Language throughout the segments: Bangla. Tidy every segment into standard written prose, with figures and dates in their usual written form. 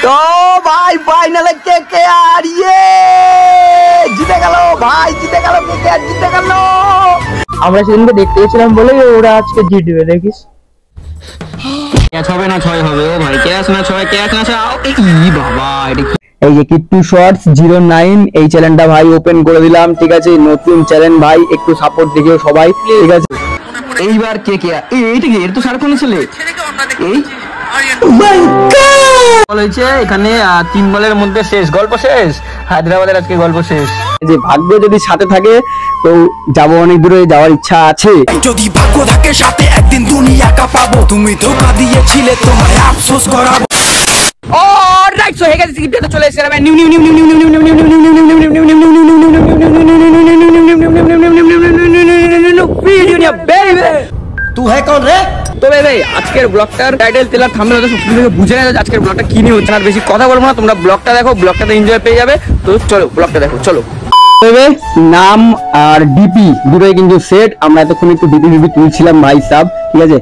তো ভাই ফাইনালে কেকেআর জিতে গেল ভাই, জিতে গেল কেকেআর, জিতে গেল। আমরা সেদিনকে দেখতে গেছিলাম বলে ওরা আজকে জিতবে, দেখিস। ক্যাচ হবে না ছয় হবে ও ভাই, ক্যাচ না ছয়, ক্যাচ না ছয়। ই বাবা, এই যে কিট্টু শর্টস 09 এই চ্যানেলটা ভাই ওপেন করে দিলাম, ঠিক আছে। নতুন চ্যানেল ভাই, একটু সাপোর্ট দিও সবাই, ঠিক আছে। এইবার কেকেআর এইটা কি, এর তো সারকোন ছেলে এই হয়েছে এখানে 3 বলের মধ্যে শেষ, গল্প শেষ, হায়দ্রাবাদের আজকে গল্প শেষ। যে ভাগ্য যদি সাথে থাকে তো যাবো, অনেক দূরে যাওয়ার ইচ্ছা আছে। যদি ভাগ্য থাকে সাথে একদিন দুনিয়া কাঁপাবো, তুমি ধোঁকা দিয়েছিলে তোমায় আফসোস করাবো। অলরাইট, সো হে গাইস, স্ক্রিপ্টে চলে এসেছে আমরা নিউ ভিডিও নিয়ে বেবি। तू है कौन रे? তো ভাই আজকের ব্লগটার টাইটেল তেলার থাম্বনেল হয়তো সব থেকে বুঝে নেবে আজকের ব্লগটা কি নিয়ে হচ্ছে। আর বেশি কথা বলবো না, তোমরা ব্লগটা দেখো, ব্লগটাতে এনজয় পেয়ে যাবে। তো চলো ব্লগটা দেখো, চলো। নাম আর ডিপি দুটোই কিন্তু সেট। আমরা এতক্ষণ একটু ডিপি তুলছিলাম ভাই সাব, ঠিক আছে।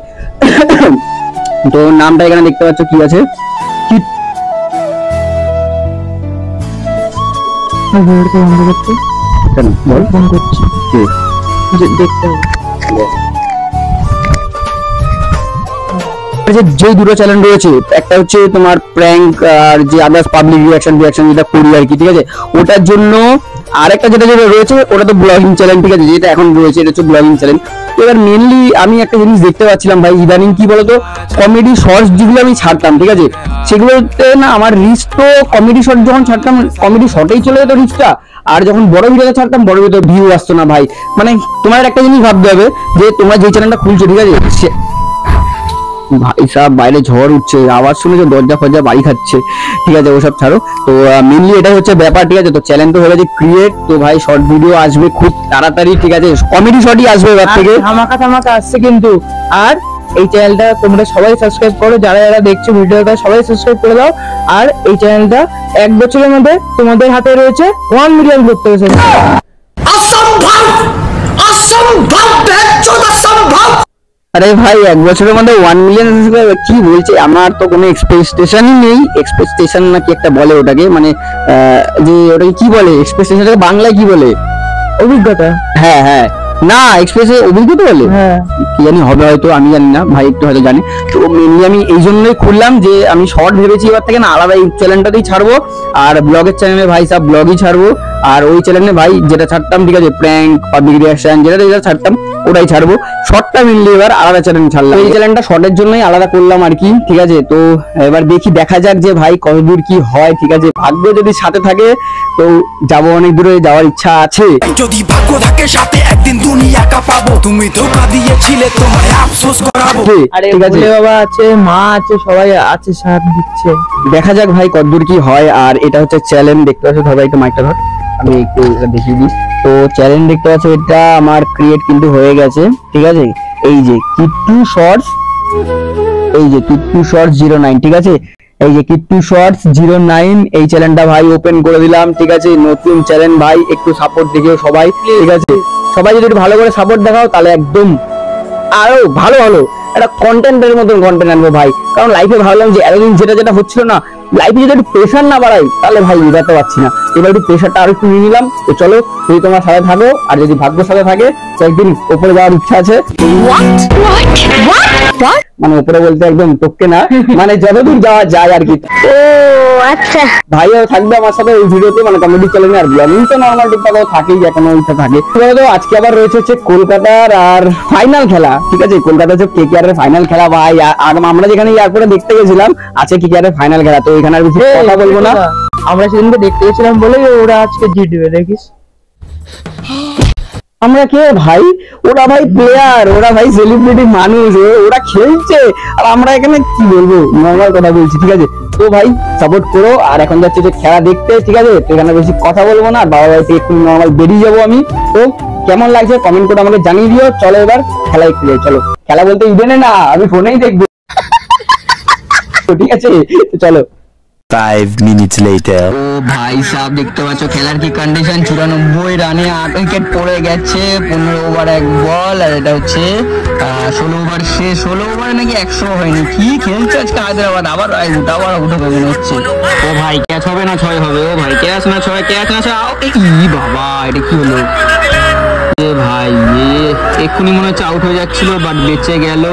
তো নামটা এখানে দেখতে পাচ্ছ কি আছে, যে দুটো চ্যানেল রয়েছে, একটা হচ্ছে তোমার প্র্যাঙ্ক আর যে আদার্স পাবলিক রিঅ্যাকশন যেটা করি আর কি, ঠিক আছে। ওটার জন্য আরেকটা যেটা রয়েছে ওটা তো ব্লগিং চ্যানেল, ঠিক আছে, যেটা এখন রয়েছে এটা হচ্ছে ব্লগিং চ্যানেল। এবার মেনলি আমি একটা জিনিস দেখতে পাচ্ছিলাম ভাই ইদানিং, কি বলতো, কমেডি শর্টস যেগুলো আমি ছাড়তাম, ঠিক আছে, সেগুলোতে না আমার রিচ তো কমেডি শর্ট যখন ছাড়তাম কমেডি শর্টেই চলে যেত রিচটা, আর যখন বড় ভিডিওতে ছাড়তাম বড় ভিডিও ভিউ আসতো না ভাই। মানে তোমার একটা জিনিস ভাবতে হবে যে তোমরা যে চ্যানেলটা খুলছো, ঠিক আছে, ভাই সাহেব বাইরে ঝড় উঠছে, আওয়াজ শুনে যে দরজা ফরজা বাড়ি খাচ্ছে, ঠিক আছে, ওসব ছাড়ো। তো মেনলি এটা হচ্ছে ব্যাপার, ঠিক আছে। তো চ্যানেল তো হয়ে গেছে ক্রিয়েট, তো ভাই শর্ট ভিডিও আসবে খুব তাড়াতাড়ি, ঠিক আছে, কমেডি শর্টই আসবে এবার থেকে, ধামাকা আসছে কিন্তু। আর এই চ্যানেলটা তোমরা সবাই সাবস্ক্রাইব করো, যারা যারা দেখছো ভিডিওটা সবাই সাবস্ক্রাইব করে দাও। আর এই চ্যানেলটা 1 বছরের মধ্যে তোমাদের হাতে রয়েছে 1 মিলিয়ন করতে হয়েছে। असंभव असंभव असंभव। আরে ভাই 1 বছরের মধ্যে 1 মিলিয়ন কি বলছে, আমার তো কোনো এক্সপেকটেশনই নেই। এক্সপেকটেশন নাকি একটা বলে ওটাকে, মানে যে ওটাকে কি বলে, এক্সপেকটেশনটাকে বাংলায় কি বলে, অভিজ্ঞতা। হ্যাঁ হ্যাঁ, না এক্সপ্রেসে অভিজ্ঞতা বলে, হ্যাঁ কি জানি হবে হয়তো, আমি জানি না ভাই, একটু হয়তো জানি। তো মেনলি আমি এই জন্যই খুললাম যে আমি শর্ট ভেবেছি এবার থেকে না আলাদা এই চ্যানেলটাতেই ছাড়বো, আর ব্লগের চ্যানেলে ভাই সব ব্লগই ছাড়বো, আর ওই চ্যানেলে ভাই যেটা ছাড়তাম, ঠিক আছে, প্র্যাঙ্ক পাবলিক রিঅ্যাকশন যেটা ছাড়তাম ওটাই ছাড়বো। শর্টটা মেনলি এবার আলাদা চ্যানেল ছাড়লাম, এই চ্যানেলটা শর্টের জন্যই আলাদা করলাম আর কি, ঠিক আছে। তো এবার দেখা যাক যে ভাই কতদূর কি হয়, ঠিক আছে। ভাগ্য যদি সাথে থাকে তো যাবো, অনেক দূরে যাওয়ার ইচ্ছা আছে। যদি ভাগ্য থাকে সাথে একদিন দুনিয়া কাঁপাবো, তুমি ধোঁকা দিয়েছিলে তোমায় আফসোস করাবো। আরে ঠিক আছে, বাবা আছে, মা আছে, সবাই আছে, সাথ দিচ্ছে। দেখা যাক ভাই কতদূর কি হয়। আর এটা হচ্ছে চ্যালেঞ্জ, দেখতে পাচ্ছ, ধর একটু মাইকটা ধর, আমি একটু দেখিয়ে দিই। তো চ্যালেঞ্জ দেখতে পাচ্ছ, এটা আমার ক্রিয়েট কিন্তু হয়ে গেছে, ঠিক আছে। এই যে কিট্টু শর্টস, এই যে কিট্টু শর্টস 09, ঠিক আছে, এই যে কিট্টু শর্টস 09 এই চ্যানেলটা ভাই ওপেন করে দিলাম, ঠিক আছে। নতুন চ্যানেল ভাই, একটু সাপোর্ট দিও সবাই, ঠিক আছে। সবাই যদি একটু ভালো করে সাপোর্ট দেখাও তাহলে একদম আরো ভালো ভালো একটা কন্টেন্টের মতন কন্টেন্ট আনবো ভাই। কারণ লাইফে ভাবলাম যে এতদিন যেটা হচ্ছিল না, লাইফে যদি একটু প্রেশার না বাড়াই তাহলে ভাই এগোতে পারছি না। এবার একটু প্রেশারটা আরো একটু নিয়ে নিলাম। তো চলো, যদি তোমার সাথে থাকো আর যদি ভাগ্য সাথে থাকে তো একদিন উপরে যাওয়ার ইচ্ছা আছে। মানে উপরে বলতে একদম টপকে না, মানে যতদূর যাওয়া যায় আর কি। ও আচ্ছা, ভাইও থাকবে আমার সাথে ওই ভিডিওতে, মানে কমেডি চ্যানেলে। আর ব্লগিং তো নর্মাল টুকটাক থাকেই, এখনো ইচ্ছা থাকে। তো আজকে আবার রয়েছে হচ্ছে কলকাতার আর ফাইনাল খেলা, ঠিক আছে। কলকাতা হচ্ছে কেকেআর এর ফাইনাল খেলা ভাই। আমরা যেখানে এয়ারপোর্টে দেখতে গেছিলাম আছে কেকেআর এর ফাইনাল খেলা। তো এখানে আর বেশি কথা বলবো না, আমরা সেদিনকে দেখতে গেছিলাম বলে ওরা আজকে জিতবে, দেখিস। আমরা কে ভাই, ওরা ভাই প্লেয়ার, ওরা ভাই সেলিব্রিটি মানুষ, ওরা খেলছে আর আমরা এখানে কি বলবো, নর্মাল কথা বলছি, ঠিক আছে। তো ভাই সাপোর্ট করো। আর এখন যাচ্ছে যে খেলা দেখতে, ঠিক আছে। তো এখানে বেশি কথা বলবো না, বাবা ভাই থেকে একটু নর্মাল বেরিয়ে যাবো আমি। তো কেমন লাগছে কমেন্ট করে আমাকে জানিয়ে দিও। চলো এবার খেলায় ফিরে, চলো। খেলা বলতে ইডেনে না, আমি ফোনেই দেখবো, ঠিক আছে। তো চলো। 5 minutes later. ও ভাই সাহেব দেখতে পাচ্ছ খেলার কি কন্ডিশন, 94 রানে 8 উইকেট পড়ে গেছে, 15 ওভার 1 বল, আর এটা হচ্ছে 16 ওভার শেষ। 16 ওভারে নাকি 100 হয়নি। কি খেলছে আজকে হায়দ্রাবাদ, আবার উঠে মনে হচ্ছে। ও ভাই ক্যাচ হবে না 6 হবে, ও ভাই ক্যাচ না 6, ক্যাচ না 6। ই বাবা, এটা কি হলো ভাই? এক্ষুনি মনে হচ্ছে আউট হয়ে যাচ্ছিল, বাট বেঁচে গেল।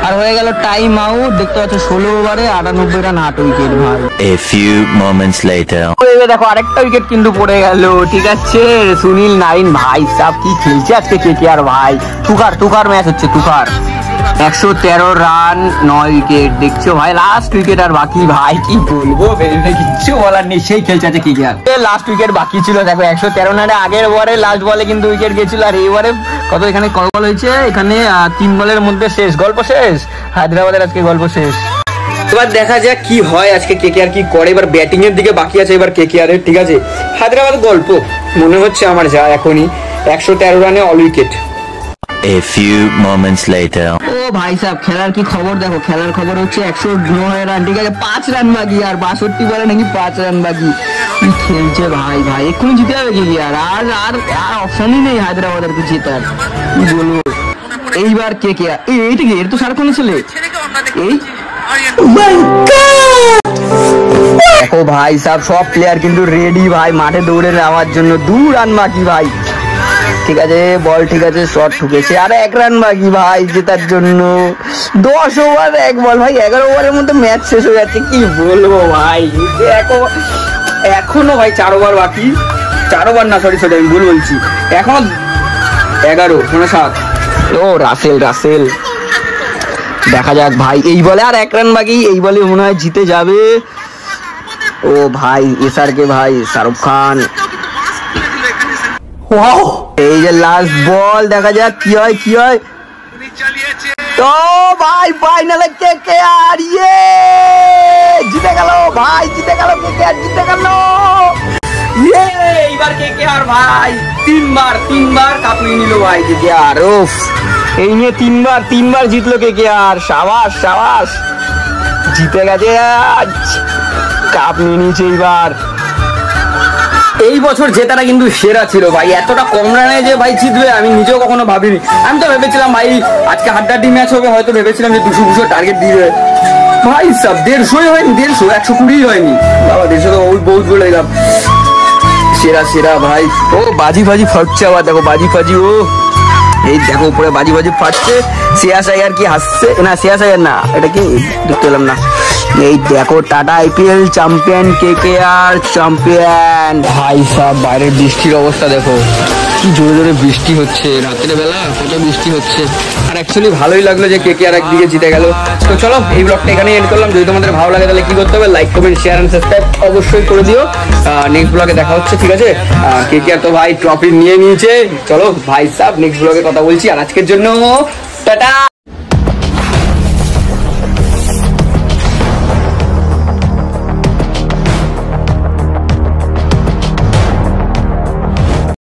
আর হয়ে গেল টাইম আউট। দেখতে পাচ্ছ 16 ওভারে 98 রান 8 উইকেট ভাই। A few moments later. দেখো আরেকটা উইকেট কিন্তু পড়ে গেল। ঠিক আছে, সুনীল নারিন ভাই সাহেব কি খেলছে আজকে কেকেআর ভাই। তুকার ম্যাচ হচ্ছে, তুকার 113 রান 9 উইকেট। দেখছো ভাই লাস্ট উইকেট আর বাকি। ভাই কি বলবো, কিচ্ছু বলার নেই, সেই খেলছে আছে কেকেআর। লাস্ট উইকেট বাকি ছিল, দেখো 113 রানে আগের ওভারে লাস্ট বলে কিন্তু উইকেট গেছিল। আর এই ওভারে কত, এখানে কত বল হয়েছে, এখানে 3 বলের মধ্যে শেষ, গল্প শেষ। হায়দ্রাবাদের আজকে গল্প শেষ। এবার দেখা যাক কি হয় আজকে, কেকেআর কি করে। এবার ব্যাটিং এর দিকে বাকি আছে এবার কেকেআর এর। ঠিক আছে, হায়দ্রাবাদ গল্প মনে হচ্ছে আমার যা এখনই। 113 রানে all wicket. A few moments later. ও ভাই সাহেব খেলার কি খবর দেখো, খেলার খবর হচ্ছে 109 রান। ঠিক আছে, 5 রান বাকি, আর 62 বলে নাকি 5 রান বাকি। কি খেলছে ভাই, এক্ষুনি জিতে যাবে কি আর অপশনই নেই হায়দ্রাবাদের কি জেতার। কি বলবো, এইবার কেকেআর এইটা কি, এর তো সারাক্ষণ ছেলে এই। দেখো ভাই সাহেব সব প্লেয়ার কিন্তু রেডি ভাই মাঠে দৌড়ে নেওয়ার জন্য। 2 রান বাকি ভাই। ঠিক আছে, বল ঠিক আছে, শট ঠুকেছে, আর 1 রান বাকি ভাই জেতার জন্য। 10 ওভার 1 বল ভাই, 11 ওভারের মধ্যে ম্যাচ শেষ হয়ে যাচ্ছে। কি বলবো ভাই, এখনো ভাই 4 ওভার বাকি। 4 ওভার না, সরি আমি ভুল বলছি, এখনো 11 মানে 7। ও রাসেল দেখা যাক ভাই, এই বলে আর 1 রান বাকি, এই বলে মনে হয় জিতে যাবে। ও ভাই এসআরকে ভাই, শাহরুখ খান। এই যে লাস্ট বল, দেখা যাক কি হয়। তো ভাই ফাইনালে কেকেআর জিতে গেল ভাই, কেকেআর জিতে গেল। এইবার কেকেআর ভাই তিনবার কাপ নিয়ে নিল ভাই কেকেআর। ওফ, এই নিয়ে তিনবার জিতলো কেকেআর। সাবাস জিতে গেছে, কাপ নিয়ে নিয়েছে এইবার। এই বছর জেতাটা কিন্তু সেরা ছিল ভাই, এতটা কম রানে যে ভাই জিতবে আমি নিজেও কখনো ভাবিনি। আমি তো ভেবেছিলাম ভাই আজকে হাড্ডাহাড্ডি ম্যাচ হবে, হয়তো ভেবেছিলাম যে 200 টার্গেট দিবে। ভাই সব 150 হয়নি, 120 হয়নি বাবা, 150 তো বহুত বলে গেলাম। সেরা ভাই। ও বাজি ফাটছে আবার, দেখো বাজি ও এই দেখো উপরে বাজি ফাটছে। শ্রেয়াস আইয়ার কি হাসছে না, শ্রেয়াস আইয়ার না, এটা কি দেখতে পেলাম না। এই দেখো tata IPL champion, KKR champion. ভাই সাহেব বাইরের বৃষ্টির অবস্থা দেখো, কি জোরে বৃষ্টি হচ্ছে, রাতের বেলা কত বৃষ্টি হচ্ছে। আর অ্যাকচুয়ালি ভালোই লাগলো যে কেকেআর একদিকে জিতে গেল। তো চলো এই ব্লগটা এখানে এন্ড করলাম। যদি তোমাদের ভালো লাগে তাহলে কি করতে হবে, like comment share and subscribe অবশ্যই করে দিও। নেক্সট ব্লগে দেখা হচ্ছে, ঠিক আছে। কেকেআর তো ভাই ট্রফি নিয়ে নিয়েছে। চলো ভাই সাহেব নেক্সট ব্লগে কথা বলছি, আর আজকের জন্য টাটা।